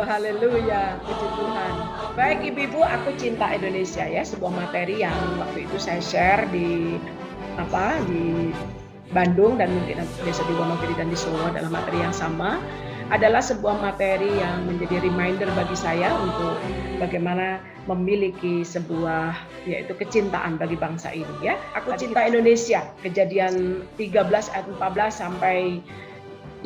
Haleluya, puji Tuhan. Baik Ibu-ibu, aku cinta Indonesia ya, sebuah materi yang waktu itu saya share di Bandung dan mungkin biasa di Wonogiri dan di Solo dalam materi yang sama, adalah sebuah materi yang menjadi reminder bagi saya untuk bagaimana memiliki sebuah yaitu kecintaan bagi bangsa ini ya. Aku cinta Indonesia. Kejadian 13 ayat 14 sampai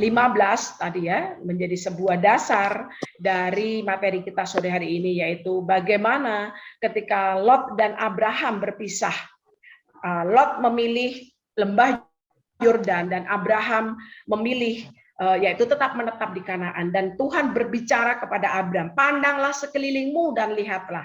15 tadi ya menjadi sebuah dasar dari materi kita sore hari ini, yaitu bagaimana ketika Lot dan Abraham berpisah. Lot memilih lembah Yordan dan Abraham memilih yaitu tetap menetap di Kanaan, dan Tuhan berbicara kepada Abraham, pandanglah sekelilingmu dan lihatlah.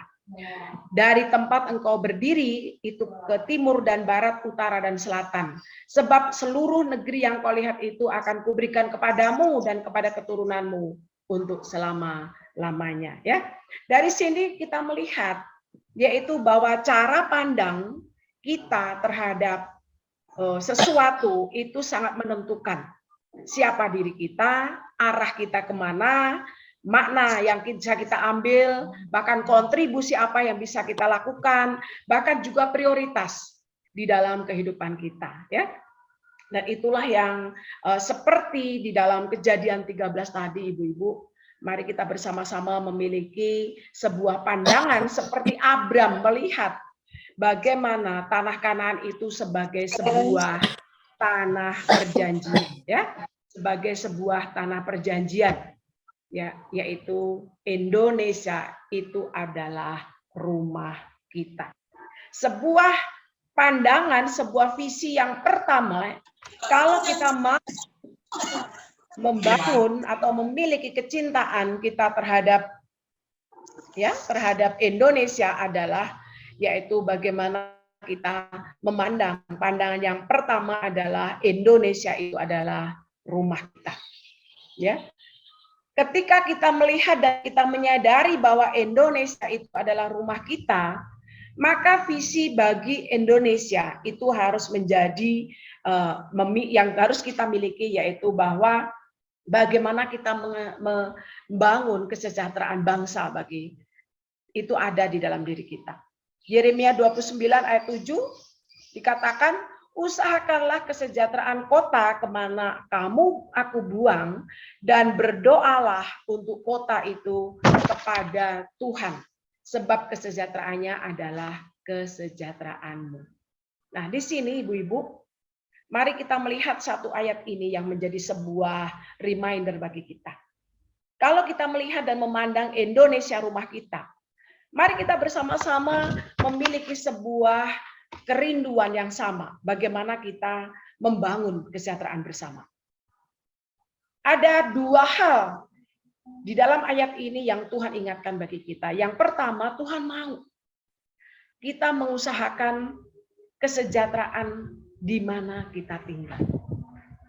Dari tempat engkau berdiri itu ke timur dan barat, utara dan selatan. Sebab seluruh negeri yang kau lihat itu akan kuberikan kepadamu dan kepada keturunanmu untuk selama-lamanya. Ya, dari sini kita melihat yaitu bahwa cara pandang kita terhadap sesuatu itu sangat menentukan siapa diri kita, arah kita kemana, makna yang bisa kita ambil, bahkan kontribusi apa yang bisa kita lakukan, bahkan juga prioritas di dalam kehidupan kita, ya. Dan itulah yang seperti di dalam Kejadian 13 tadi, Ibu-ibu, mari kita bersama-sama memiliki sebuah pandangan seperti Abram melihat bagaimana tanah Kanaan itu sebagai sebuah tanah perjanjian, ya, sebagai sebuah tanah perjanjian. Ya, yaitu Indonesia itu adalah rumah kita. Sebuah pandangan, sebuah visi yang pertama, kalau kita mau membangun atau memiliki kecintaan kita terhadap Indonesia adalah yaitu bagaimana kita memandang. Pandangan yang pertama adalah Indonesia itu adalah rumah kita. Ya. Ketika kita melihat dan kita menyadari bahwa Indonesia itu adalah rumah kita, maka visi bagi Indonesia itu harus menjadi yang harus kita miliki, yaitu bahwa bagaimana kita membangun kesejahteraan bangsa bagi itu ada di dalam diri kita. Yeremia 29 ayat 7 dikatakan, usahakanlah kesejahteraan kota kemana aku buang, dan berdoalah untuk kota itu kepada Tuhan, sebab kesejahteraannya adalah kesejahteraanmu. Nah, di sini Ibu-ibu, mari kita melihat satu ayat ini yang menjadi sebuah reminder bagi kita. Kalau kita melihat dan memandang Indonesia rumah kita, mari kita bersama-sama memiliki sebuah kerinduan yang sama, bagaimana kita membangun kesejahteraan bersama. Ada dua hal di dalam ayat ini yang Tuhan ingatkan bagi kita. Yang pertama, Tuhan mau kita mengusahakan kesejahteraan di mana kita tinggal.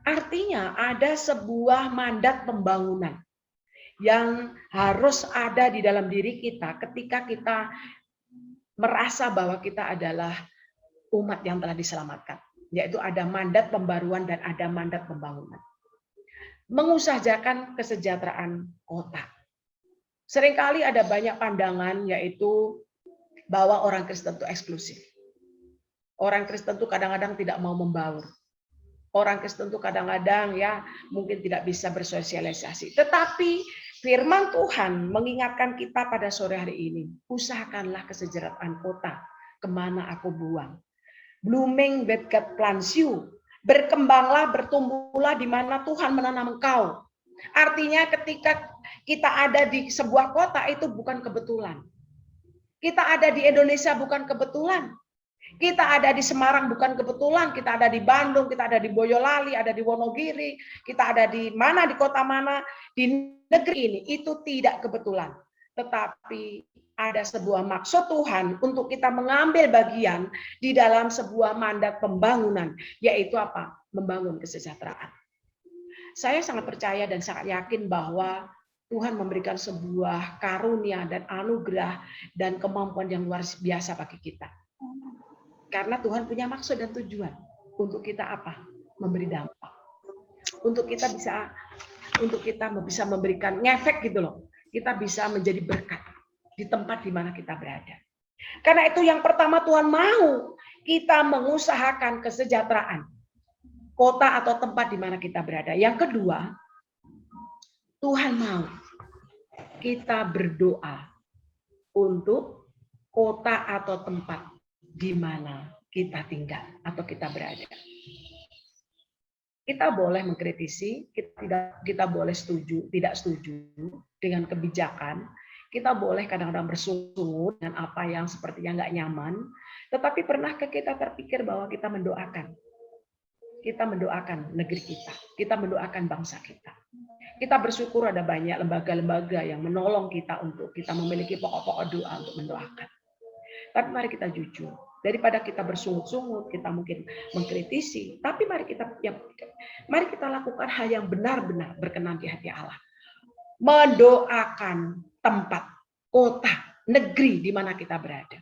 Artinya ada sebuah mandat pembangunan yang harus ada di dalam diri kita ketika kita merasa bahwa kita adalah umat yang telah diselamatkan, yaitu ada mandat pembaruan dan ada mandat pembangunan. Mengusahakan kesejahteraan kota. Seringkali ada banyak pandangan, yaitu bahwa orang Kristen itu eksklusif. Orang Kristen itu kadang-kadang tidak mau membaur. Orang Kristen itu kadang-kadang ya mungkin tidak bisa bersosialisasi. Tetapi firman Tuhan mengingatkan kita pada sore hari ini, usahakanlah kesejahteraan kota kemana aku buang. Blooming where God plants you. Berkembanglah, bertumbuhlah di mana Tuhan menanam engkau. Artinya ketika kita ada di sebuah kota itu bukan kebetulan. Kita ada di Indonesia bukan kebetulan. Kita ada di Semarang bukan kebetulan. Kita ada di Bandung, kita ada di Boyolali, ada di Wonogiri, kita ada di mana, di kota mana, di negeri ini. Itu tidak kebetulan. Tetapi ada sebuah maksud Tuhan untuk kita mengambil bagian di dalam sebuah mandat pembangunan, yaitu apa? Membangun kesejahteraan. Saya sangat percaya dan sangat yakin bahwa Tuhan memberikan sebuah karunia dan anugerah dan kemampuan yang luar biasa bagi kita. Karena Tuhan punya maksud dan tujuan untuk kita apa? Memberi dampak. Untuk kita bisa memberikan ngefek gitu loh. kita bisa menjadi berkat di tempat di mana kita berada. Karena itu yang pertama, Tuhan mau kita mengusahakan kesejahteraan kota atau tempat di mana kita berada. Yang kedua, Tuhan mau kita berdoa untuk kota atau tempat di mana kita tinggal atau kita berada. Kita boleh mengkritisi, kita boleh tidak setuju dengan kebijakan. Kita boleh kadang-kadang bersungut dengan apa yang sepertinya nggak nyaman. Tetapi pernahkah kita terpikir bahwa kita mendoakan? Kita mendoakan negeri kita mendoakan bangsa kita. Kita bersyukur ada banyak lembaga-lembaga yang menolong kita untuk kita memiliki pokok-pokok doa untuk mendoakan. Tapi mari kita jujur, daripada kita bersungut-sungut, kita mungkin mengkritisi, tapi mari kita lakukan hal yang benar-benar berkenan di hati Allah. Mendoakan tempat, kota, negeri di mana kita berada.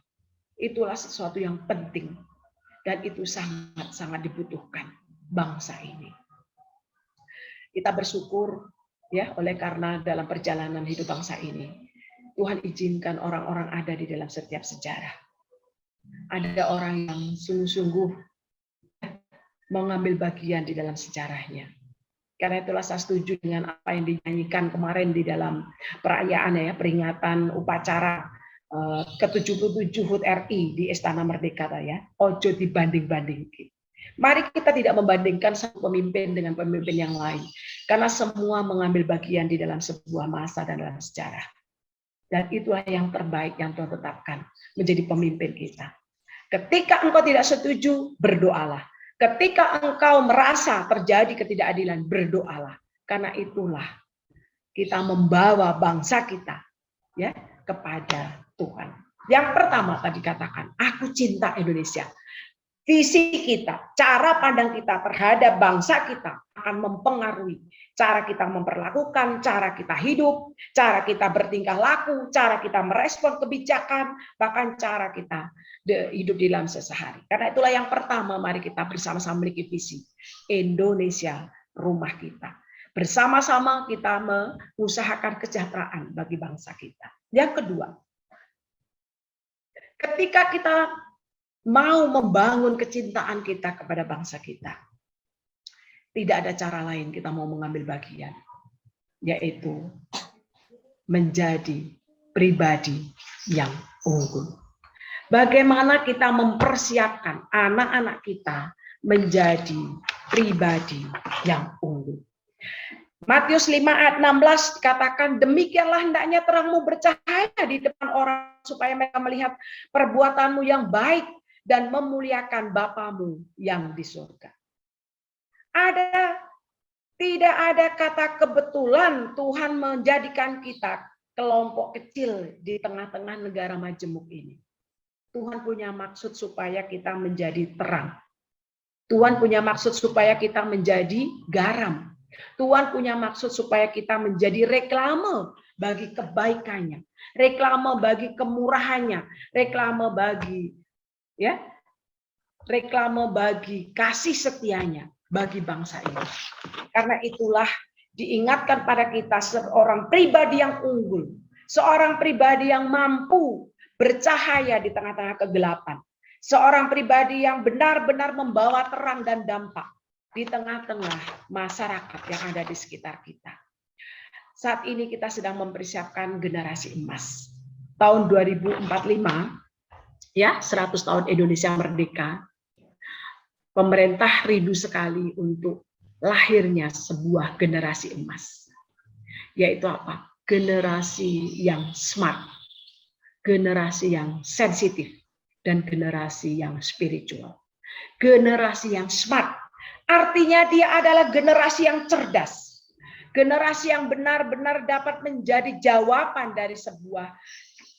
Itulah sesuatu yang penting dan itu sangat-sangat dibutuhkan bangsa ini. Kita bersyukur ya oleh karena dalam perjalanan hidup bangsa ini Tuhan izinkan orang-orang ada di dalam setiap sejarah. Ada orang yang sungguh-sungguh mengambil bagian di dalam sejarahnya. Karena itulah saya setuju dengan apa yang dinyanyikan kemarin di dalam perayaan ya, peringatan upacara ke-77 HUT RI di Istana Merdeka ya. Ojo dibanding-bandingkan. Mari kita tidak membandingkan satu pemimpin dengan pemimpin yang lain. Karena semua mengambil bagian di dalam sebuah masa dan dalam sejarah. Dan itulah yang terbaik yang Tuhan tetapkan menjadi pemimpin kita. Ketika engkau tidak setuju, berdoalah. Ketika engkau merasa terjadi ketidakadilan, berdoalah. Karena itulah kita membawa bangsa kita ya kepada Tuhan. Yang pertama tadi katakan, aku cinta Indonesia. Visi kita, cara pandang kita terhadap bangsa kita akan mempengaruhi cara kita memperlakukan, cara kita hidup, cara kita bertingkah laku, cara kita merespon kebijakan, bahkan cara kita hidup di dalam sehari. Karena itulah yang pertama, mari kita bersama-sama memiliki visi. Indonesia, rumah kita. Bersama-sama kita mengusahakan kesejahteraan bagi bangsa kita. Yang kedua, ketika kita mau membangun kecintaan kita kepada bangsa kita, tidak ada cara lain kita mau mengambil bagian, yaitu menjadi pribadi yang unggul. Bagaimana kita mempersiapkan anak-anak kita menjadi pribadi yang unggul. Matius 5 ayat 16 dikatakan, demikianlah hendaknya terangmu bercahaya di depan orang supaya mereka melihat perbuatanmu yang baik dan memuliakan Bapamu yang di surga. Tidak ada kata kebetulan Tuhan menjadikan kita kelompok kecil di tengah-tengah negara majemuk ini. Tuhan punya maksud supaya kita menjadi terang. Tuhan punya maksud supaya kita menjadi garam. Tuhan punya maksud supaya kita menjadi reklame bagi kebaikannya, reklame bagi kemurahannya, reklame bagi kasih setianya bagi bangsa ini. Karena itulah diingatkan pada kita seorang pribadi yang unggul, seorang pribadi yang mampu bercahaya di tengah-tengah kegelapan, seorang pribadi yang benar-benar membawa terang dan dampak di tengah-tengah masyarakat yang ada di sekitar kita. Saat ini kita sedang mempersiapkan generasi emas. Tahun 2045, ya 100 tahun Indonesia merdeka, pemerintah rindu sekali untuk lahirnya sebuah generasi emas. Yaitu apa? Generasi yang smart, generasi yang sensitif, dan generasi yang spiritual. Generasi yang smart, artinya dia adalah generasi yang cerdas. Generasi yang benar-benar dapat menjadi jawaban dari sebuah,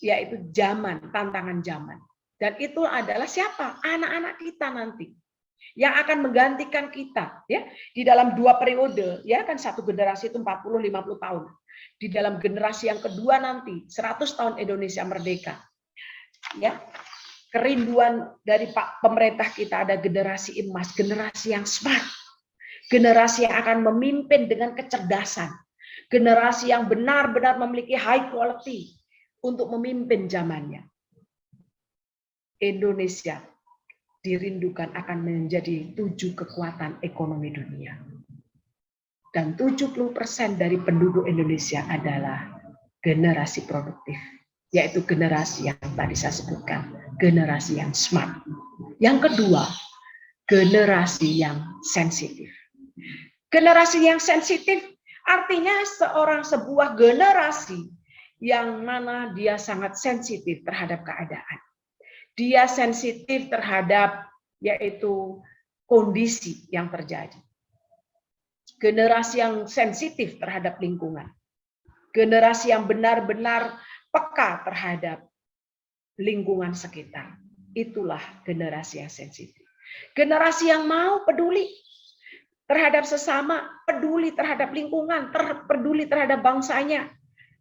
yaitu zaman, tantangan zaman. Dan itu adalah siapa? Anak-anak kita nanti yang akan menggantikan kita ya di dalam 2 periode, ya kan satu generasi itu 40-50 tahun. Di dalam generasi yang kedua nanti 100 tahun Indonesia merdeka. Ya. Kerinduan dari Pak pemerintah kita ada generasi emas, generasi yang smart. Generasi yang akan memimpin dengan kecerdasan. Generasi yang benar-benar memiliki high quality untuk memimpin zamannya. Indonesia dirindukan akan menjadi 7 kekuatan ekonomi dunia. Dan 70% dari penduduk Indonesia adalah generasi produktif, yaitu generasi yang tadi saya sebutkan, generasi yang smart. Yang kedua, generasi yang sensitif. Generasi yang sensitif artinya sebuah generasi yang mana dia sangat sensitif terhadap keadaan. Dia sensitif terhadap yaitu kondisi yang terjadi. Generasi yang sensitif terhadap lingkungan. Generasi yang benar-benar peka terhadap lingkungan sekitar. Itulah generasi yang sensitif. Generasi yang mau peduli terhadap sesama, peduli terhadap lingkungan, peduli terhadap bangsanya,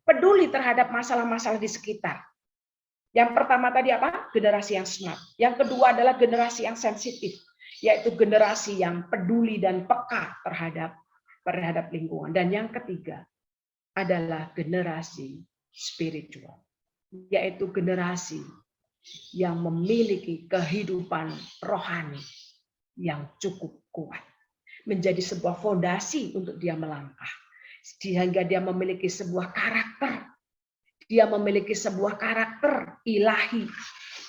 peduli terhadap masalah-masalah di sekitar. Yang pertama tadi apa? Generasi yang smart. Yang kedua adalah generasi yang sensitif, yaitu generasi yang peduli dan peka terhadap lingkungan. Dan yang ketiga adalah generasi spiritual, yaitu generasi yang memiliki kehidupan rohani yang cukup kuat, menjadi sebuah fondasi untuk dia melangkah, sehingga dia memiliki sebuah karakter. Dia memiliki sebuah karakter ilahi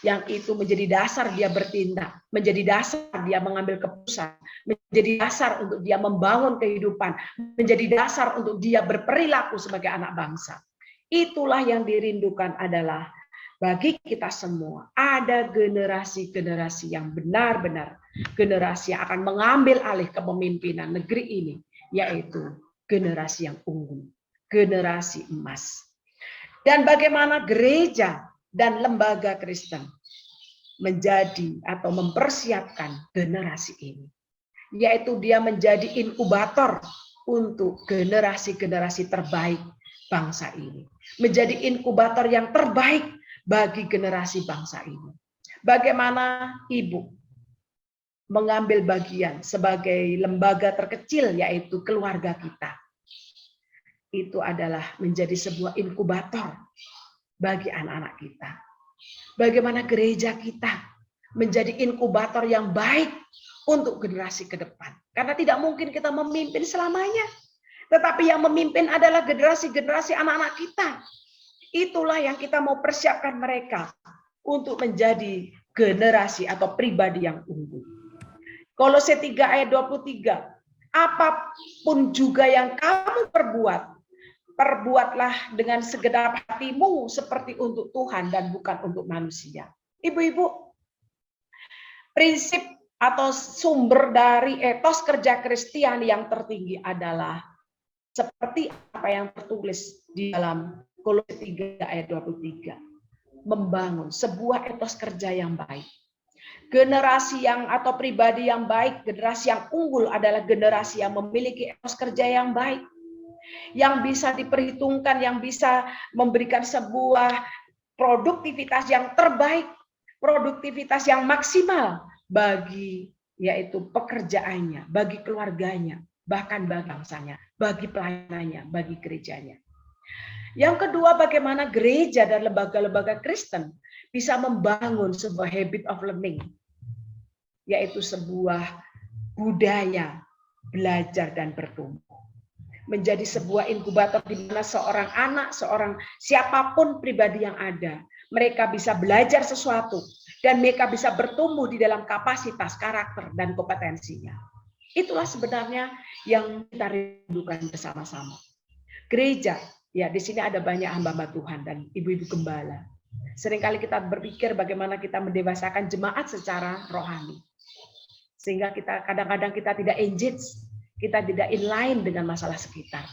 yang itu menjadi dasar dia bertindak, menjadi dasar dia mengambil keputusan, menjadi dasar untuk dia membangun kehidupan, menjadi dasar untuk dia berperilaku sebagai anak bangsa. Itulah yang dirindukan adalah bagi kita semua ada generasi-generasi yang benar-benar generasi yang akan mengambil alih kepemimpinan negeri ini, yaitu generasi yang unggul, generasi emas. Dan bagaimana gereja dan lembaga Kristen menjadi atau mempersiapkan generasi ini, yaitu dia menjadi inkubator untuk generasi-generasi terbaik bangsa ini, menjadi inkubator yang terbaik bagi generasi bangsa ini. Bagaimana ibu mengambil bagian sebagai lembaga terkecil, yaitu keluarga kita. Itu adalah menjadi sebuah inkubator bagi anak-anak kita. Bagaimana gereja kita menjadi inkubator yang baik untuk generasi ke depan. Karena tidak mungkin kita memimpin selamanya. Tetapi yang memimpin adalah generasi-generasi anak-anak kita. Itulah yang kita mau persiapkan mereka untuk menjadi generasi atau pribadi yang unggul. Kolose 3 ayat 23. Apapun juga yang kamu perbuatlah dengan segenap hatimu seperti untuk Tuhan dan bukan untuk manusia. Ibu-ibu, prinsip atau sumber dari etos kerja Kristiani yang tertinggi adalah seperti apa yang tertulis di dalam Kolose 3 ayat 23. Membangun sebuah etos kerja yang baik. Generasi yang atau pribadi yang baik, generasi yang unggul adalah generasi yang memiliki etos kerja yang baik, yang bisa diperhitungkan, yang bisa memberikan sebuah produktivitas yang terbaik, produktivitas yang maksimal bagi yaitu pekerjaannya, bagi keluarganya, bahkan bagi bangsanya, bagi pelayanannya, bagi gerejanya. Yang kedua, bagaimana gereja dan lembaga-lembaga Kristen bisa membangun sebuah habit of learning, yaitu sebuah budaya belajar dan bertumbuh. Menjadi sebuah inkubator di mana seorang anak, seorang siapapun pribadi yang ada, mereka bisa belajar sesuatu dan mereka bisa bertumbuh di dalam kapasitas, karakter, dan kompetensinya. Itulah sebenarnya yang kita rindukan bersama-sama. Gereja, ya di sini ada banyak hamba-hamba Tuhan dan ibu-ibu gembala. Seringkali kita berpikir bagaimana kita mendewasakan jemaat secara rohani. Sehingga kita kadang-kadang kita tidak engage, kita tidak inline dengan masalah sekitar.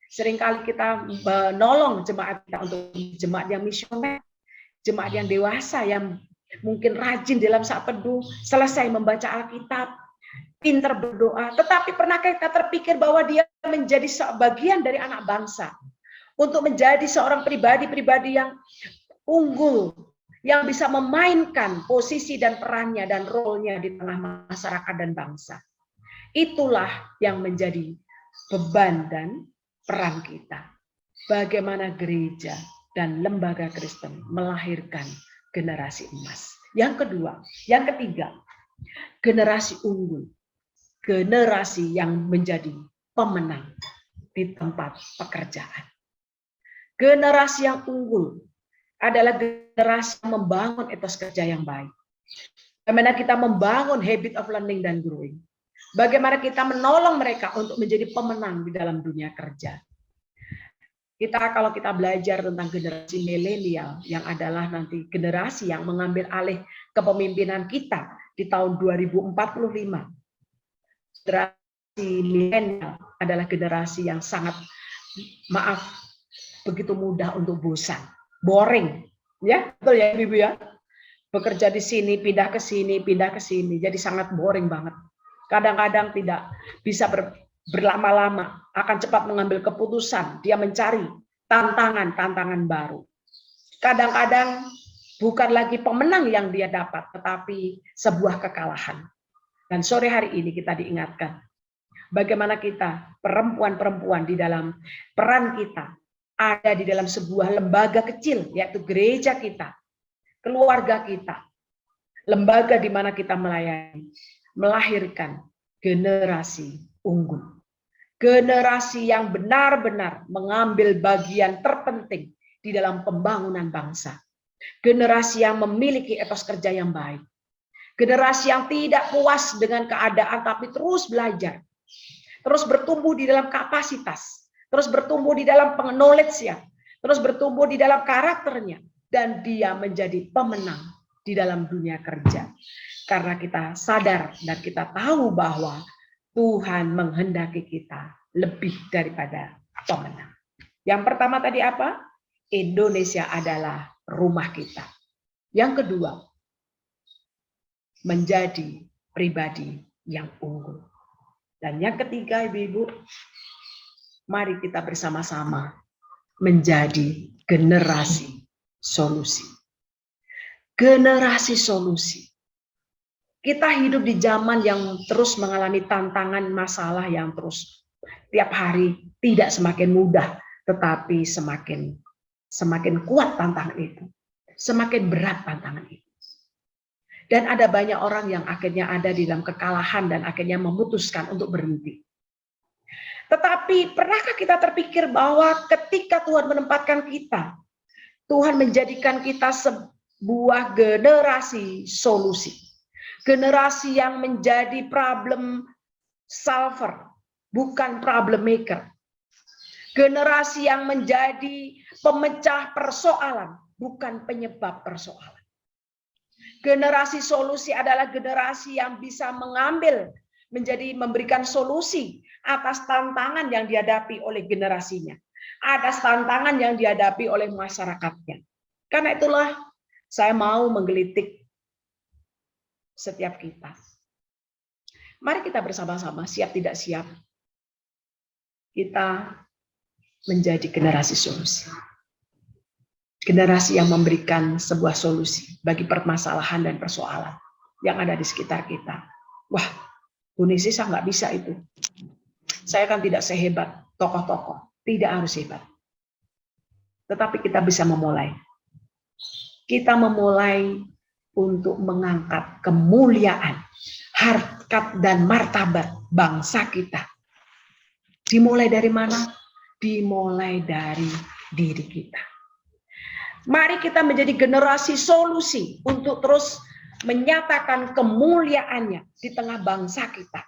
Seringkali kita menolong jemaat kita untuk jemaat yang misioner, jemaat yang dewasa, yang mungkin rajin dalam saat teduh, selesai membaca Alkitab, pintar berdoa. Tetapi pernahkah kita terpikir bahwa dia menjadi bagian dari anak bangsa, untuk menjadi seorang pribadi-pribadi yang unggul, yang bisa memainkan posisi dan perannya dan role-nya di tengah masyarakat dan bangsa. Itulah yang menjadi beban dan peran kita. Bagaimana gereja dan lembaga Kristen melahirkan generasi emas. Yang kedua, yang ketiga, generasi unggul. Generasi yang menjadi pemenang di tempat pekerjaan. Generasi yang unggul adalah generasi yang membangun etos kerja yang baik. Bagaimana kita membangun habit of learning dan growing. Bagaimana kita menolong mereka untuk menjadi pemenang di dalam dunia kerja. Kalau kita belajar tentang generasi milenial yang adalah nanti generasi yang mengambil alih kepemimpinan kita di tahun 2045. Generasi milenial adalah generasi yang sangat, maaf, begitu mudah untuk bosan, boring, ya, betul ya Ibu ya. Bekerja di sini, pindah ke sini, jadi sangat boring banget. Kadang-kadang tidak bisa berlama-lama, akan cepat mengambil keputusan, dia mencari tantangan baru. Kadang-kadang bukan lagi pemenang yang dia dapat, tetapi sebuah kekalahan. Dan sore hari ini kita diingatkan, bagaimana kita, perempuan-perempuan di dalam peran kita, ada di dalam sebuah lembaga kecil, yaitu gereja kita, keluarga kita, lembaga di mana kita melayani, melahirkan generasi unggul. Generasi yang benar-benar mengambil bagian terpenting di dalam pembangunan bangsa. Generasi yang memiliki etos kerja yang baik. Generasi yang tidak puas dengan keadaan tapi terus belajar. Terus bertumbuh di dalam kapasitas. Terus bertumbuh di dalam knowledge-nya. Terus bertumbuh di dalam karakternya. Dan dia menjadi pemenang di dalam dunia kerja. Karena kita sadar dan kita tahu bahwa Tuhan menghendaki kita lebih daripada pemenang. Yang pertama tadi apa? Indonesia adalah rumah kita. Yang kedua, menjadi pribadi yang unggul. Dan yang ketiga, Ibu-ibu, mari kita bersama-sama menjadi generasi solusi. Generasi solusi. Kita hidup di zaman yang terus mengalami tantangan, masalah yang terus tiap hari tidak semakin mudah, tetapi semakin kuat tantangan itu, semakin berat tantangan itu. Dan ada banyak orang yang akhirnya ada di dalam kekalahan dan akhirnya memutuskan untuk berhenti. Tetapi pernahkah kita terpikir bahwa ketika Tuhan menempatkan kita, Tuhan menjadikan kita sebuah generasi solusi. Generasi yang menjadi problem solver, bukan problem maker. Generasi yang menjadi pemecah persoalan, bukan penyebab persoalan. Generasi solusi adalah generasi yang bisa memberikan solusi atas tantangan yang dihadapi oleh generasinya, atas tantangan yang dihadapi oleh masyarakatnya. Karena itulah saya mau menggelitik setiap kita. Mari kita bersama-sama, siap tidak siap, kita menjadi generasi solusi. Generasi yang memberikan sebuah solusi bagi permasalahan dan persoalan yang ada di sekitar kita. Wah, Bu Nisi, saya nggak bisa itu. Saya kan tidak sehebat tokoh-tokoh, tidak harus hebat. Tetapi kita bisa memulai. Kita memulai untuk mengangkat kemuliaan, harkat dan martabat bangsa kita. Dimulai dari mana? Dimulai dari diri kita. Mari kita menjadi generasi solusi untuk terus menyatakan kemuliaannya di tengah bangsa kita.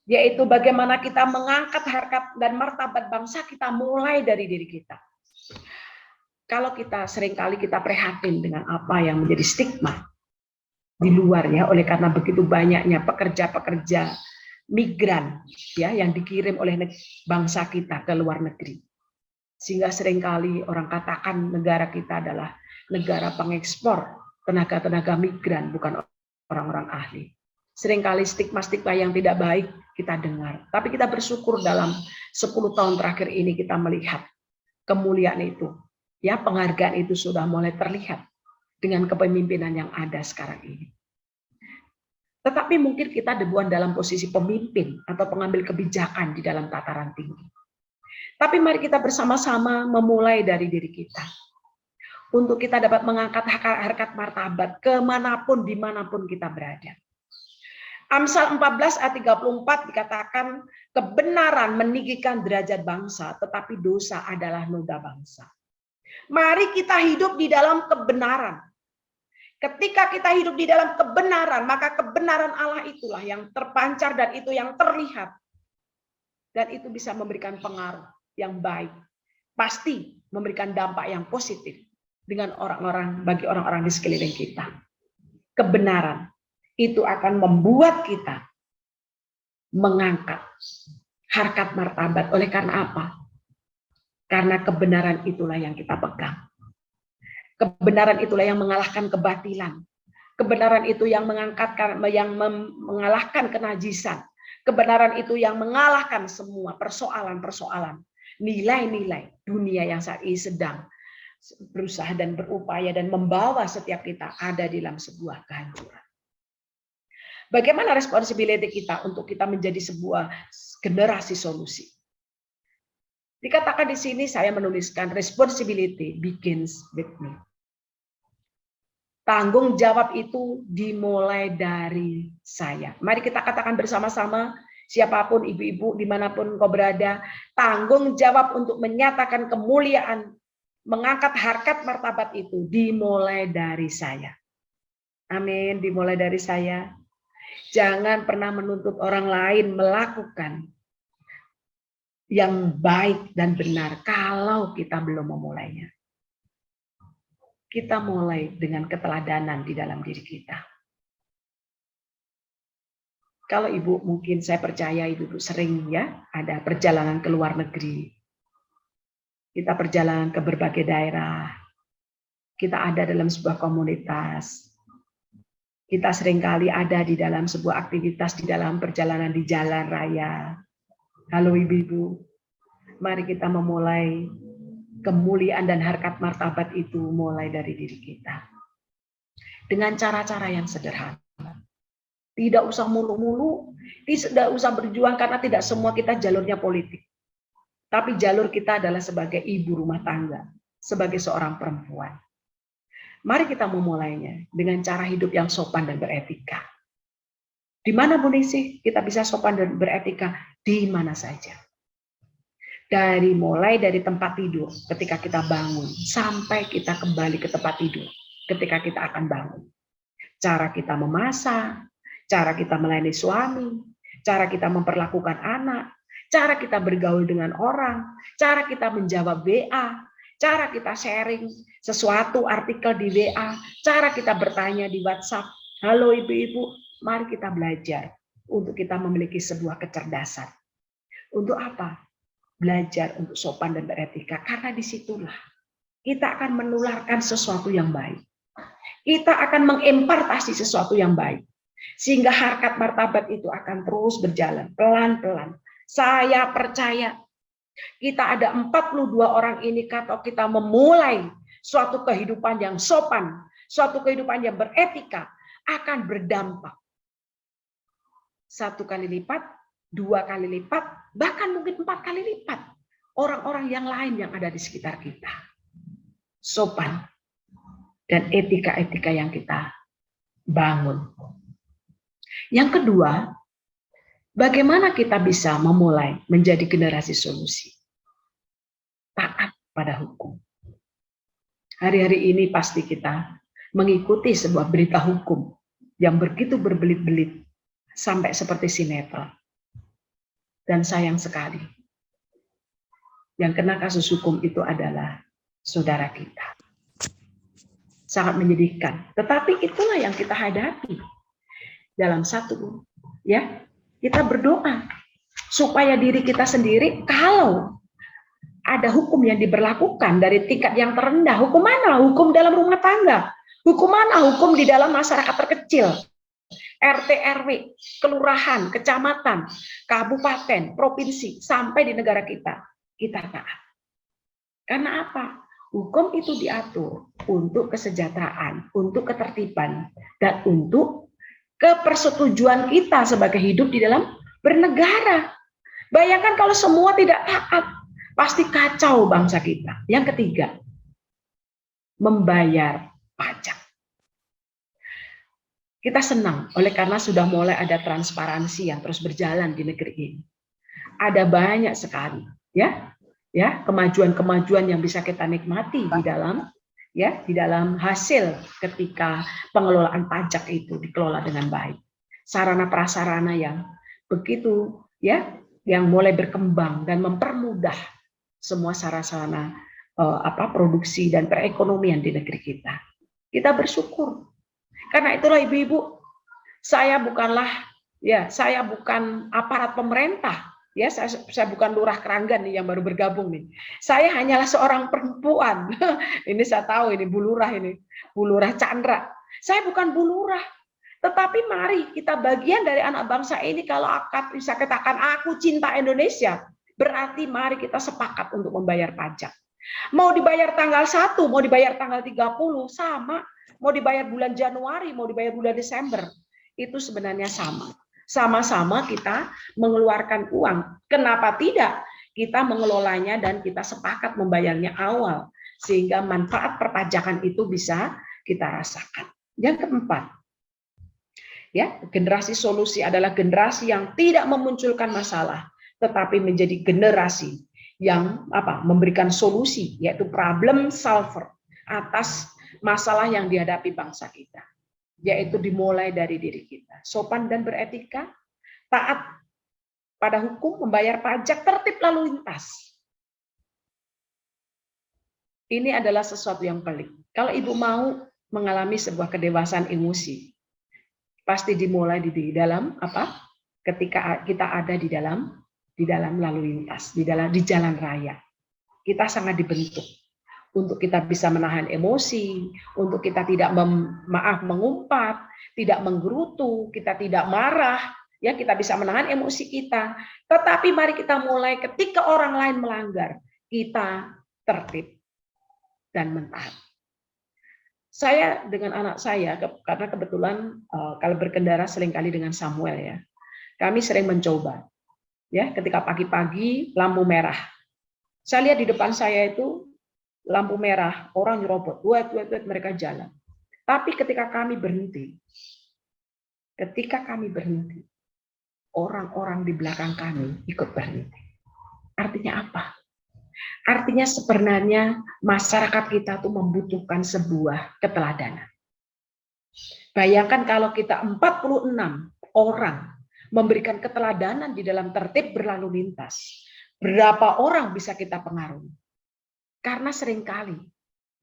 Yaitu bagaimana kita mengangkat harkat dan martabat bangsa kita mulai dari diri kita. Kalau kita seringkali kita prihatin dengan apa yang menjadi stigma di luar ya, oleh karena begitu banyaknya pekerja-pekerja migran ya yang dikirim oleh bangsa kita ke luar negeri. Sehingga seringkali orang katakan negara kita adalah negara pengekspor tenaga-tenaga migran, bukan orang-orang ahli. Seringkali stigma-stigma yang tidak baik kita dengar. Tapi kita bersyukur dalam 10 tahun terakhir ini kita melihat kemuliaan itu. Ya, penghargaan itu sudah mulai terlihat dengan kepemimpinan yang ada sekarang ini. Tetapi mungkin kita bukan dalam posisi pemimpin atau pengambil kebijakan di dalam tataran tinggi. Tapi mari kita bersama-sama memulai dari diri kita. Untuk kita dapat mengangkat harkat martabat kemanapun, dimanapun kita berada. Amsal 14 ayat 34 dikatakan, kebenaran meninggikan derajat bangsa, tetapi dosa adalah noda bangsa. Mari kita hidup di dalam kebenaran. Ketika kita hidup di dalam kebenaran, maka kebenaran Allah itulah yang terpancar dan itu yang terlihat. Dan itu bisa memberikan pengaruh yang baik. Pasti memberikan dampak yang positif dengan orang-orang, bagi orang-orang di sekeliling kita. Kebenaran itu akan membuat kita mengangkat harkat martabat. Oleh karena apa? Karena kebenaran itulah yang kita pegang. Kebenaran itulah yang mengalahkan kebatilan. Kebenaran itu yang mengalahkan kenajisan. Kebenaran itu yang mengalahkan semua persoalan-persoalan, nilai-nilai dunia yang saat ini sedang berusaha dan berupaya dan membawa setiap kita ada dalam sebuah kehancuran. Bagaimana responsibility kita untuk kita menjadi sebuah generasi solusi? Dikatakan di sini saya menuliskan responsibility begins with me. Tanggung jawab itu dimulai dari saya. Mari kita katakan bersama-sama, siapapun ibu-ibu dimanapun kau berada, tanggung jawab untuk menyatakan kemuliaan, mengangkat harkat martabat itu dimulai dari saya. Amin, dimulai dari saya. Jangan pernah menuntut orang lain melakukan yang baik dan benar kalau kita belum memulainya. Kita mulai dengan keteladanan di dalam diri kita. Kalau ibu, mungkin saya percaya ibu sering ya ada perjalanan ke luar negeri. Kita perjalanan ke berbagai daerah. Kita ada dalam sebuah komunitas. Kita seringkali ada di dalam sebuah aktivitas di dalam perjalanan di jalan raya. Halo ibu-ibu, mari kita memulai kemuliaan dan harkat martabat itu mulai dari diri kita. Dengan cara-cara yang sederhana. Tidak usah mulu-mulu, tidak usah berjuang karena tidak semua kita jalurnya politik. Tapi jalur kita adalah sebagai ibu rumah tangga, sebagai seorang perempuan. Mari kita memulainya dengan cara hidup yang sopan dan beretika. Di mana sih kita bisa sopan dan beretika? Di mana saja. Mulai dari tempat tidur ketika kita bangun, sampai kita kembali ke tempat tidur ketika kita akan bangun. Cara kita memasak, cara kita melayani suami, cara kita memperlakukan anak, cara kita bergaul dengan orang, cara kita menjawab WA, cara kita sharing sesuatu artikel di WA, cara kita bertanya di WhatsApp. Halo ibu-ibu, mari kita belajar untuk kita memiliki sebuah kecerdasan. Untuk apa? Belajar untuk sopan dan beretika. Karena disitulah kita akan menularkan sesuatu yang baik. Kita akan mengimpartasi sesuatu yang baik. Sehingga harkat martabat itu akan terus berjalan pelan-pelan. Saya percaya kita ada 42 orang ini kalau kita memulai suatu kehidupan yang sopan, suatu kehidupan yang beretika akan berdampak 1 kali lipat, 2 kali lipat, bahkan mungkin 4 kali lipat orang-orang yang lain yang ada di sekitar kita. Sopan dan etika-etika yang kita bangun. Yang kedua, bagaimana kita bisa memulai menjadi generasi solusi? Taat pada hukum. Hari-hari ini pasti kita mengikuti sebuah berita hukum yang begitu berbelit-belit sampai seperti sinetron. Dan sayang sekali, yang kena kasus hukum itu adalah saudara kita. Sangat menyedihkan. Tetapi itulah yang kita hadapi dalam satu, ya. Kita berdoa supaya diri kita sendiri, kalau ada hukum yang diberlakukan dari tingkat yang terendah, hukum mana? Hukum dalam rumah tangga. Hukum mana? Hukum di dalam masyarakat terkecil. RT, RW, kelurahan, kecamatan, kabupaten, provinsi, sampai di negara kita. Kita taat. Karena apa? Hukum itu diatur untuk kesejahteraan, untuk ketertiban, dan untuk kepersetujuan kita sebagai hidup di dalam bernegara. Bayangkan kalau semua tidak taat, pasti kacau bangsa kita. Yang ketiga, membayar pajak. Kita senang oleh karena sudah mulai ada transparansi yang terus berjalan di negeri ini. Ada banyak sekali ya kemajuan-kemajuan yang bisa kita nikmati di dalam hasil ketika pengelolaan pajak itu dikelola dengan baik. Sarana prasarana yang begitu yang mulai berkembang dan mempermudah semua sarana produksi dan perekonomian di negeri kita. Kita bersyukur. Karena itulah ibu-ibu, saya bukan aparat pemerintah. Ya, saya bukan lurah Keranggan nih yang baru bergabung nih. Saya hanyalah seorang perempuan. Ini saya tahu ini Bu Lurah Chandra. Saya bukan Bu Lurah, tetapi mari kita bagian dari anak bangsa ini. Kalau akad bisa katakan aku cinta Indonesia, berarti mari kita sepakat untuk membayar pajak. Mau dibayar tanggal 1, mau dibayar tanggal 30, sama. Mau dibayar bulan Januari, mau dibayar bulan Desember, itu sebenarnya sama. Sama-sama kita mengeluarkan uang. Kenapa tidak? Kita mengelolanya dan kita sepakat membayarnya awal. Sehingga manfaat perpajakan itu bisa kita rasakan. Yang keempat, generasi solusi adalah generasi yang tidak memunculkan masalah, tetapi menjadi generasi yang memberikan solusi, yaitu problem solver atas masalah yang dihadapi bangsa kita. Yaitu dimulai dari diri kita. Sopan dan beretika, taat pada hukum, membayar pajak, tertib lalu lintas. Ini adalah sesuatu yang pelik. Kalau ibu mau mengalami sebuah kedewasaan emosi, pasti dimulai di dalam ketika kita ada di dalam lalu lintas, di jalan raya. Kita sangat dibentuk untuk kita bisa menahan emosi, untuk kita tidak mengumpat, tidak menggerutu, kita tidak marah, kita bisa menahan emosi kita. Tetapi mari kita mulai ketika orang lain melanggar, kita tertib dan mentaati. Saya dengan anak saya, karena kebetulan kalau berkendara seringkali dengan Samuel kami sering mencoba. Ketika pagi-pagi lampu merah. Saya lihat di depan saya itu lampu merah, orang nyerobot, mereka jalan. Tapi ketika kami berhenti, orang-orang di belakang kami ikut berhenti. Artinya apa? Artinya sebenarnya masyarakat kita tuh membutuhkan sebuah keteladanan. Bayangkan kalau kita 46 orang memberikan keteladanan di dalam tertib berlalu lintas, berapa orang bisa kita pengaruhi? Karena seringkali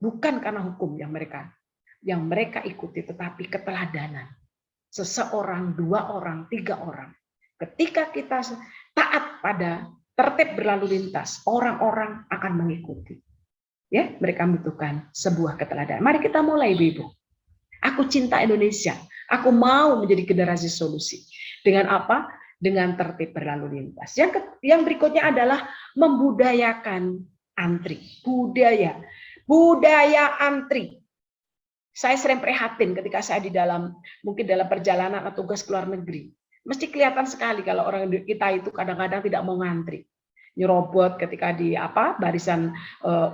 bukan karena hukum yang mereka ikuti, tetapi keteladanan. Seseorang, 2 orang, 3 orang. Ketika kita taat pada tertib berlalu lintas, orang-orang akan mengikuti. Mereka membutuhkan sebuah keteladanan. Mari kita mulai, ibu-ibu. Aku cinta Indonesia. Aku mau menjadi generasi solusi. Dengan apa? Dengan tertib berlalu lintas. Yang berikutnya adalah membudayakan antri, budaya antri. Saya sering prihatin ketika saya mungkin dalam perjalanan atau tugas ke luar negeri. Mesti kelihatan sekali kalau orang kita itu kadang-kadang tidak mau ngantri, nyerobot ketika di barisan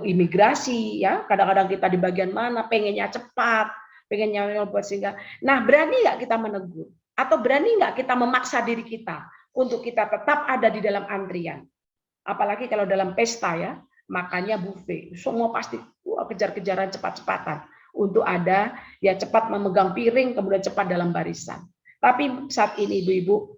imigrasi, kadang-kadang kita di bagian mana pengennya cepat, pengennya nyerobot sehingga. Nah, berani nggak kita menegur atau berani nggak kita memaksa diri kita untuk kita tetap ada di dalam antrian, apalagi kalau dalam pesta makannya buffet, semua pasti kejar-kejaran cepat-cepatan untuk ada cepat memegang piring, kemudian cepat dalam barisan. Tapi saat ini ibu-ibu,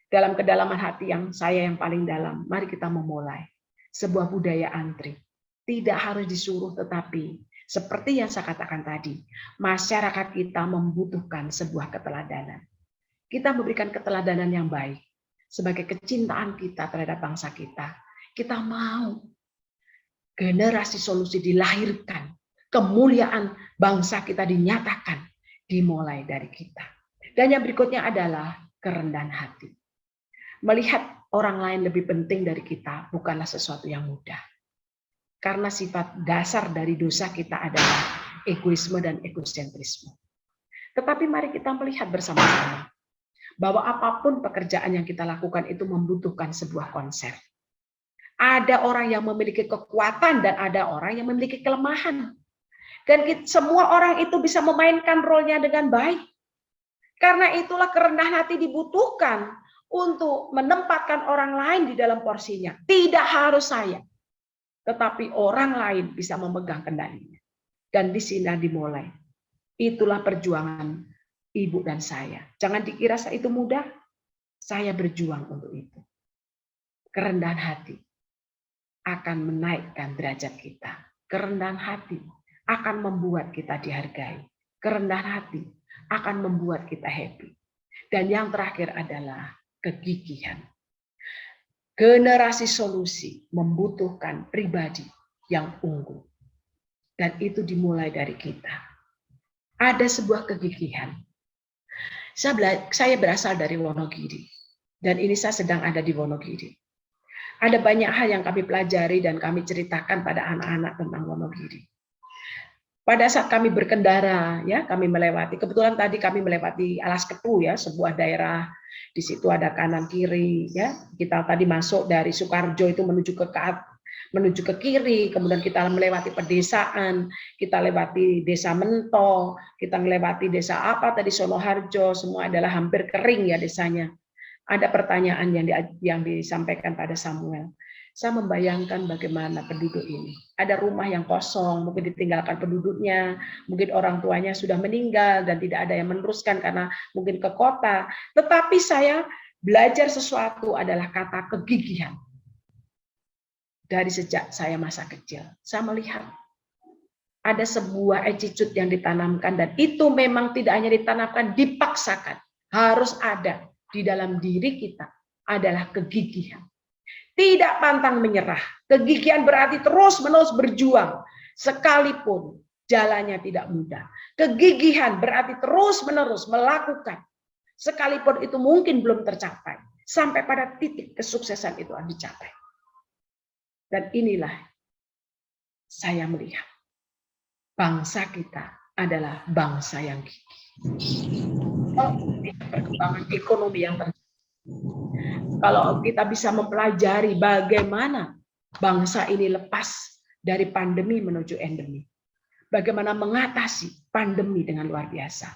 dalam kedalaman hati saya yang paling dalam, mari kita memulai sebuah budaya antri. Tidak harus disuruh, tetapi seperti yang saya katakan tadi, masyarakat kita membutuhkan sebuah keteladanan. Kita memberikan keteladanan yang baik sebagai kecintaan kita terhadap bangsa kita. Kita mau generasi solusi dilahirkan, kemuliaan bangsa kita dinyatakan, dimulai dari kita. Dan yang berikutnya adalah kerendahan hati. Melihat orang lain lebih penting dari kita bukanlah sesuatu yang mudah. Karena sifat dasar dari dosa kita adalah egoisme dan egosentrisme. Tetapi mari kita melihat bersama-sama bahwa apapun pekerjaan yang kita lakukan itu membutuhkan sebuah konsep. Ada orang yang memiliki kekuatan dan ada orang yang memiliki kelemahan. Dan semua orang itu bisa memainkan role-nya dengan baik. Karena itulah kerendahan hati dibutuhkan untuk menempatkan orang lain di dalam porsinya. Tidak harus saya, tetapi orang lain bisa memegang kendalinya. Dan di sini dimulai. Itulah perjuangan ibu dan saya. Jangan dikira itu mudah. Saya berjuang untuk itu. Kerendahan hati akan menaikkan derajat kita. Kerendahan hati akan membuat kita dihargai. Kerendahan hati akan membuat kita happy. Dan yang terakhir adalah kegigihan. Generasi solusi membutuhkan pribadi yang unggul. Dan itu dimulai dari kita. Ada sebuah kegigihan. Saya berasal dari Wonogiri. Dan ini saya sedang ada di Wonogiri. Ada banyak hal yang kami pelajari dan kami ceritakan pada anak-anak tentang Wonogiri. Pada saat kami berkendara, ya, kami melewati, kebetulan tadi kami melewati Alas Ketu, ya, sebuah daerah. Di situ ada kanan kiri, ya. Kita tadi masuk dari Sukarjo itu menuju ke kiri, kemudian kita melewati pedesaan, kita lewati desa Mento, kita melewati desa apa tadi Sonoharjo, semua adalah hampir kering ya desanya. Ada pertanyaan yang disampaikan pada Samuel. Saya membayangkan bagaimana penduduk ini. Ada rumah yang kosong, mungkin ditinggalkan penduduknya, mungkin orang tuanya sudah meninggal dan tidak ada yang meneruskan karena mungkin ke kota. Tetapi saya belajar sesuatu adalah kata kegigihan. Dari sejak saya masa kecil, saya melihat ada sebuah attitude yang ditanamkan dan itu memang tidak hanya ditanamkan, dipaksakan. Harus ada di dalam diri kita adalah kegigihan. Tidak pantang menyerah. Kegigihan berarti terus-menerus berjuang sekalipun jalannya tidak mudah. Kegigihan berarti terus-menerus melakukan sekalipun itu mungkin belum tercapai sampai pada titik kesuksesan itu dicapai. Dan inilah saya melihat bangsa kita adalah bangsa yang gigih. Perkembangan ekonomi yang terjadi. Kalau kita bisa mempelajari bagaimana bangsa ini lepas dari pandemi menuju endemi, bagaimana mengatasi pandemi dengan luar biasa,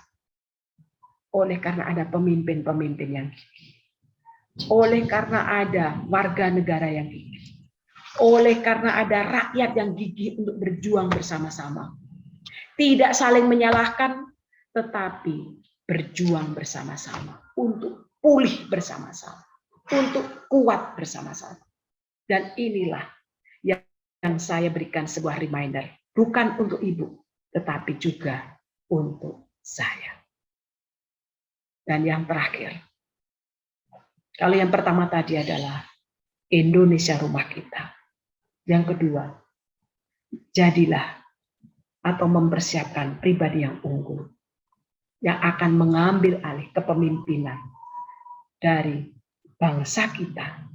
oleh karena ada pemimpin-pemimpin yang gigih, oleh karena ada warga negara yang gigih, oleh karena ada rakyat yang gigih untuk berjuang bersama-sama, tidak saling menyalahkan, tetapi berjuang bersama-sama untuk pulih bersama-sama, untuk kuat bersama-sama. Dan inilah yang saya berikan sebuah reminder, bukan untuk ibu, tetapi juga untuk saya. Dan yang terakhir, kalau yang pertama tadi adalah Indonesia rumah kita. Yang kedua, jadilah atau mempersiapkan pribadi yang unggul, yang akan mengambil alih kepemimpinan dari bangsa kita,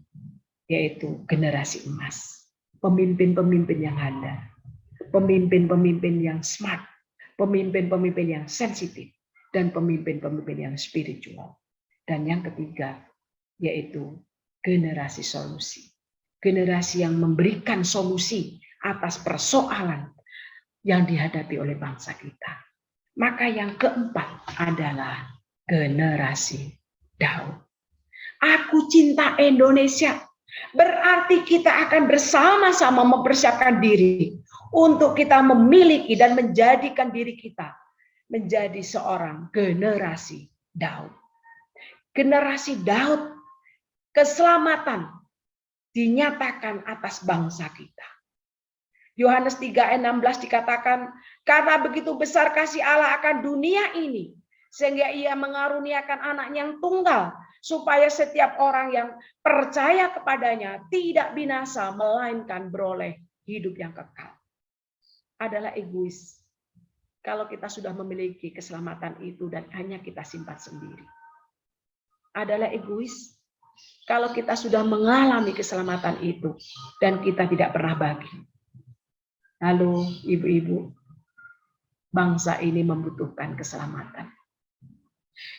yaitu generasi emas. Pemimpin-pemimpin yang handal, pemimpin-pemimpin yang smart, pemimpin-pemimpin yang sensitif, dan pemimpin-pemimpin yang spiritual. Dan yang ketiga, yaitu generasi solusi. Generasi yang memberikan solusi atas persoalan yang dihadapi oleh bangsa kita. Maka yang keempat adalah generasi Daud. Aku cinta Indonesia. Berarti kita akan bersama-sama mempersiapkan diri untuk kita memiliki dan menjadikan diri kita menjadi seorang generasi Daud. Generasi Daud, keselamatan dinyatakan atas bangsa kita. Yohanes 3 ayat 16 dikatakan, karena begitu besar kasih Allah akan dunia ini, sehingga ia mengaruniakan anaknya yang tunggal, supaya setiap orang yang percaya kepadanya tidak binasa, melainkan beroleh hidup yang kekal. Adalah egois kalau kita sudah memiliki keselamatan itu dan hanya kita simpan sendiri. Adalah egois kalau kita sudah mengalami keselamatan itu dan kita tidak pernah bagi. Lalu ibu-ibu, bangsa ini membutuhkan keselamatan.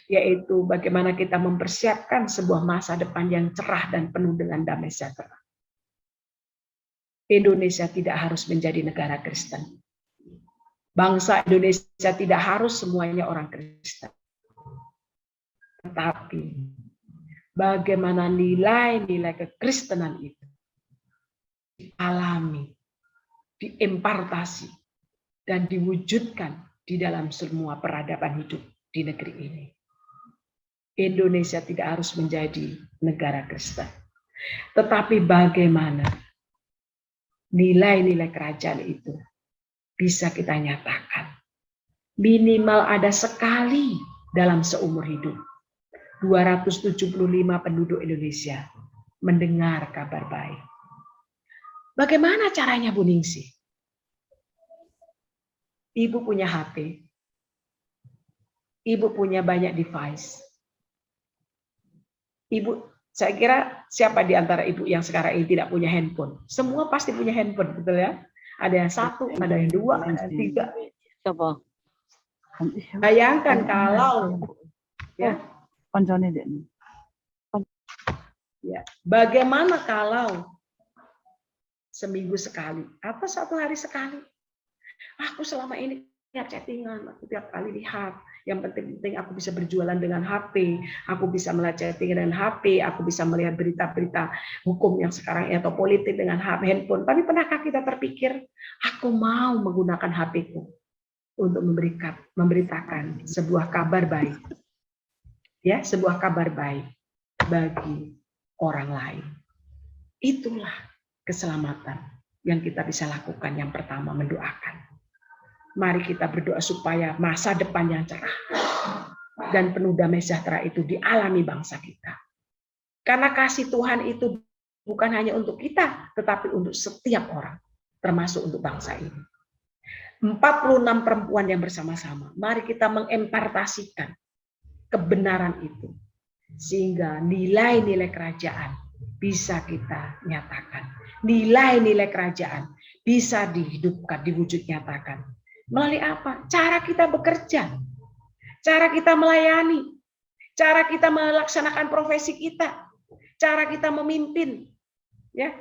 Yaitu bagaimana kita mempersiapkan sebuah masa depan yang cerah dan penuh dengan damai sejahtera. Indonesia tidak harus menjadi negara Kristen. Bangsa Indonesia tidak harus semuanya orang Kristen. Tetapi bagaimana nilai-nilai kekristenan itu dialami, diimpartasi, dan diwujudkan di dalam semua peradaban hidup di negeri ini. Indonesia tidak harus menjadi negara Kristen. Tetapi bagaimana nilai-nilai kerajaan itu bisa kita nyatakan. Minimal ada sekali dalam seumur hidup. 275 penduduk Indonesia mendengar kabar baik. Bagaimana caranya, Bu Ningsih? Ibu punya HP. Ibu punya banyak device. Ibu, saya kira siapa di antara ibu yang sekarang ini tidak punya handphone? Semua pasti punya handphone, betul ya? Ada yang satu, ada yang dua, ada yang tiga. Bayangkan kalau ya, ya, bagaimana kalau seminggu sekali atau satu hari sekali? Aku selama ini chattingan, aku tiap kali lihat. Yang penting aku bisa berjualan dengan HP, aku bisa melihat chatting dengan HP, aku bisa melihat berita-berita hukum yang sekarang atau politik dengan handphone. Tapi pernahkah kita terpikir, aku mau menggunakan HP-ku untuk memberitakan sebuah kabar baik, ya, sebuah kabar baik bagi orang lain. Itulah keselamatan yang kita bisa lakukan. Yang pertama, mendoakan. Mari kita berdoa supaya masa depan yang cerah dan penuh damai sejahtera itu dialami bangsa kita. Karena kasih Tuhan itu bukan hanya untuk kita, tetapi untuk setiap orang, termasuk untuk bangsa ini. 46 perempuan yang bersama-sama, mari kita mengimpartasikan kebenaran itu, sehingga nilai-nilai kerajaan bisa kita nyatakan. Nilai-nilai kerajaan bisa dihidupkan, diwujud nyatakan. Melalui apa? Cara kita bekerja, cara kita melayani, cara kita melaksanakan profesi kita, cara kita memimpin. Ya,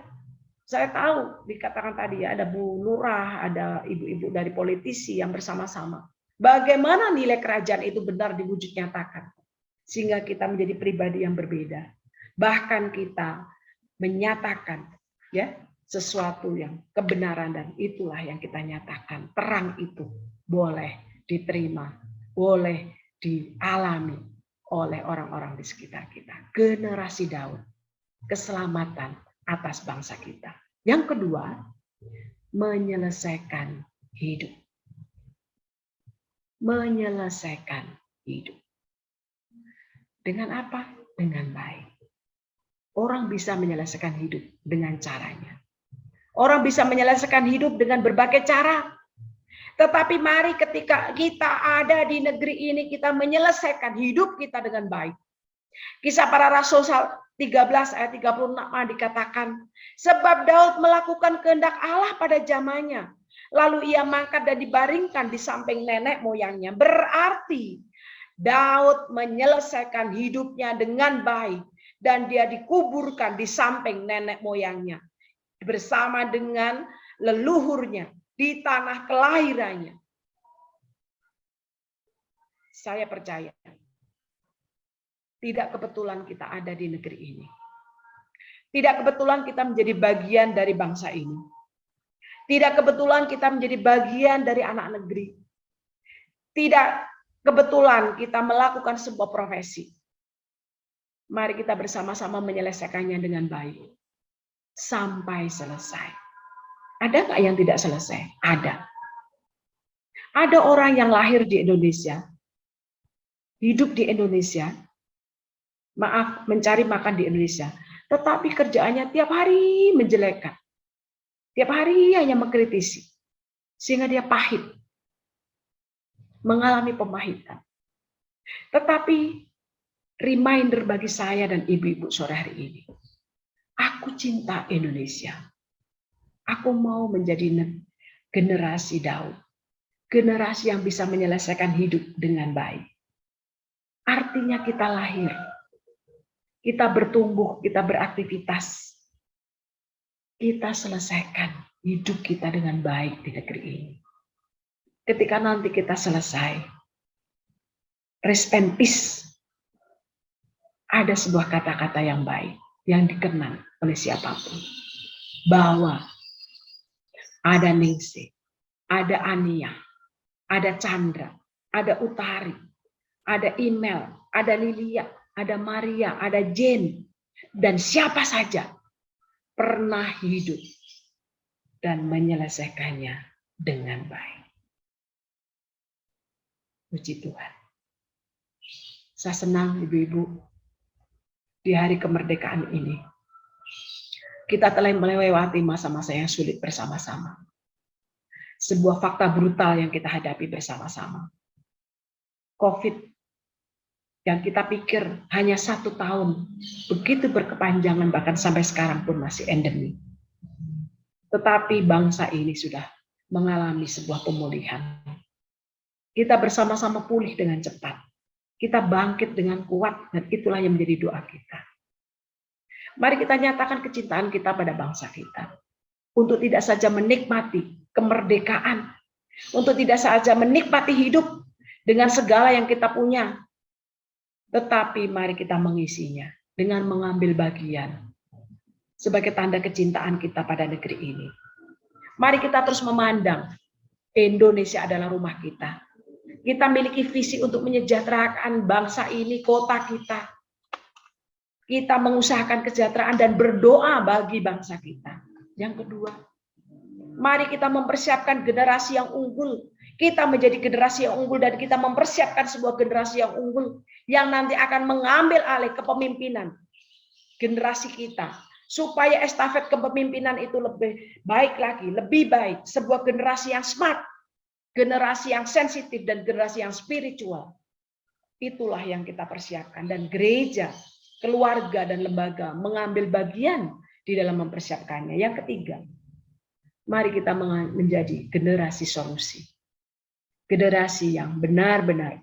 saya tahu dikatakan tadi ya, ada Bu Lurah, ada ibu-ibu dari politisi yang bersama-sama. Bagaimana nilai kerajaan itu benar diwujud nyatakan, sehingga kita menjadi pribadi yang berbeda. Bahkan kita menyatakan, ya, sesuatu yang kebenaran, dan itulah yang kita nyatakan. Terang itu boleh diterima, boleh dialami oleh orang-orang di sekitar kita. Generasi Daud, keselamatan atas bangsa kita. Yang kedua, menyelesaikan hidup. Menyelesaikan hidup. Dengan apa? Dengan baik. Orang bisa menyelesaikan hidup dengan caranya. Orang bisa menyelesaikan hidup dengan berbagai cara. Tetapi mari ketika kita ada di negeri ini, kita menyelesaikan hidup kita dengan baik. Kisah Para Rasul 13 ayat 36 dikatakan, sebab Daud melakukan kehendak Allah pada zamannya. Lalu ia mangkat dan dibaringkan di samping nenek moyangnya. Berarti Daud menyelesaikan hidupnya dengan baik. Dan dia dikuburkan di samping nenek moyangnya. Bersama dengan leluhurnya di tanah kelahirannya. Saya percaya tidak kebetulan kita ada di negeri ini. Tidak kebetulan kita menjadi bagian dari bangsa ini. Tidak kebetulan kita menjadi bagian dari anak negeri. Tidak kebetulan kita melakukan sebuah profesi. Mari kita bersama-sama menyelesaikannya dengan baik. Sampai selesai. Ada nggak yang tidak selesai? Ada. Ada orang yang lahir di Indonesia, hidup di Indonesia, mencari makan di Indonesia, tetapi kerjaannya tiap hari menjelekkan. Tiap hari hanya mengkritisi. Sehingga dia pahit. Mengalami pemahitan. Tetapi reminder bagi saya dan ibu-ibu sore hari ini. Aku cinta Indonesia. Aku mau menjadi generasi Daud. Generasi yang bisa menyelesaikan hidup dengan baik. Artinya kita lahir. Kita bertumbuh, kita beraktivitas. kita selesaikan hidup kita dengan baik di negeri ini. Ketika nanti kita selesai, rest and peace, ada sebuah kata-kata yang baik, yang dikenang oleh siapapun. Bahwa ada Ningsih, ada Ania, ada Chandra, ada Utari, ada Email, ada Lilia, ada Maria, ada Jane, dan siapa saja pernah hidup dan menyelesaikannya dengan baik. Puji Tuhan. Saya senang ibu-ibu di hari kemerdekaan ini. Kita telah melewati masa-masa yang sulit bersama-sama. Sebuah fakta brutal yang kita hadapi bersama-sama. COVID yang kita pikir hanya 1 tahun, begitu berkepanjangan bahkan sampai sekarang pun masih endemi. Tetapi bangsa ini sudah mengalami sebuah pemulihan. Kita bersama-sama pulih dengan cepat. Kita bangkit dengan kuat dan itulah yang menjadi doa kita. Mari kita nyatakan kecintaan kita pada bangsa kita. Untuk tidak saja menikmati kemerdekaan. Untuk tidak saja menikmati hidup dengan segala yang kita punya. Tetapi mari kita mengisinya dengan mengambil bagian. Sebagai tanda kecintaan kita pada negeri ini. Mari kita terus memandang Indonesia adalah rumah kita. Kita miliki visi untuk menyejahterakan bangsa ini, kota kita. Kita mengusahakan kesejahteraan dan berdoa bagi bangsa kita. Yang kedua, mari kita mempersiapkan generasi yang unggul. Kita menjadi generasi yang unggul dan kita mempersiapkan sebuah generasi yang unggul yang nanti akan mengambil alih kepemimpinan generasi kita. Supaya estafet kepemimpinan itu lebih baik lagi, lebih baik. Sebuah generasi yang smart, generasi yang sensitif, dan generasi yang spiritual. Itulah yang kita persiapkan. Dan gereja, keluarga, dan lembaga mengambil bagian di dalam mempersiapkannya. Yang ketiga, mari kita menjadi generasi solusi. Generasi yang benar-benar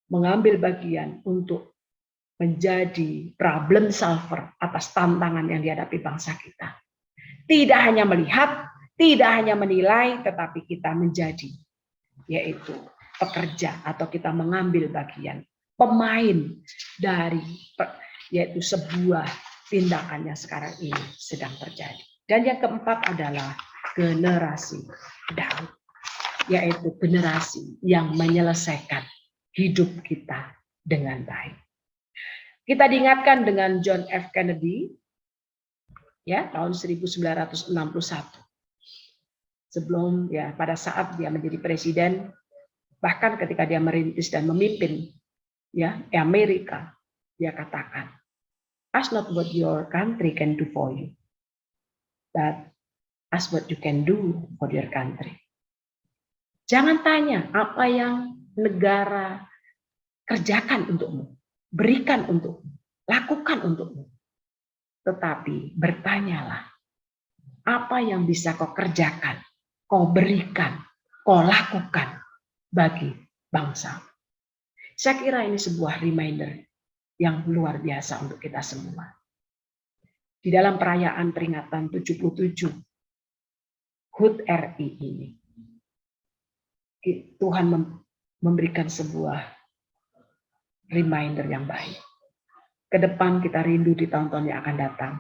mengambil bagian untuk menjadi problem solver atas tantangan yang dihadapi bangsa kita. Tidak hanya melihat, tidak hanya menilai, tetapi kita menjadi, yaitu pekerja atau kita mengambil bagian, pemain dari, yaitu sebuah tindakan yang sekarang ini sedang terjadi. Dan yang keempat adalah generasi Daud, yaitu generasi yang menyelesaikan hidup kita dengan baik. Kita diingatkan dengan John F. Kennedy, ya, tahun 1961. Sebelum, ya, pada saat dia menjadi presiden, bahkan ketika dia merintis dan memimpin, ya, Amerika, dia katakan, ask not what your country can do for you, but ask what you can do for your country. Jangan tanya apa yang negara kerjakan untukmu, berikan untukmu, lakukan untukmu. Tetapi bertanyalah, apa yang bisa kau kerjakan, kau berikan, kau lakukan bagi bangsa. Saya kira ini sebuah reminder yang luar biasa untuk kita semua. Di dalam perayaan peringatan 77 HUT RI ini, Tuhan memberikan sebuah reminder yang baik. Ke depan kita rindu di tahun-tahun yang akan datang.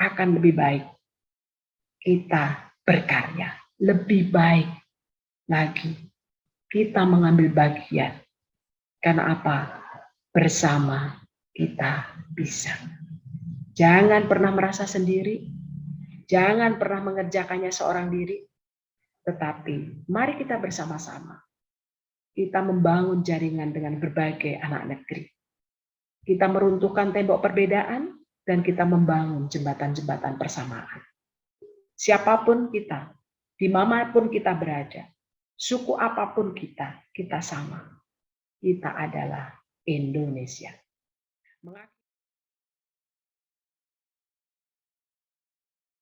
Akan lebih baik kita berkarya. Lebih baik lagi kita mengambil bagian. Karena apa? Bersama kita bisa. Jangan pernah merasa sendiri. Jangan pernah mengerjakannya seorang diri. Tetapi mari kita bersama-sama. Kita membangun jaringan dengan berbagai anak negeri. Kita meruntuhkan tembok perbedaan dan kita membangun jembatan-jembatan persamaan. Siapapun kita, dimanapun kita berada, suku apapun kita sama. Kita adalah Indonesia.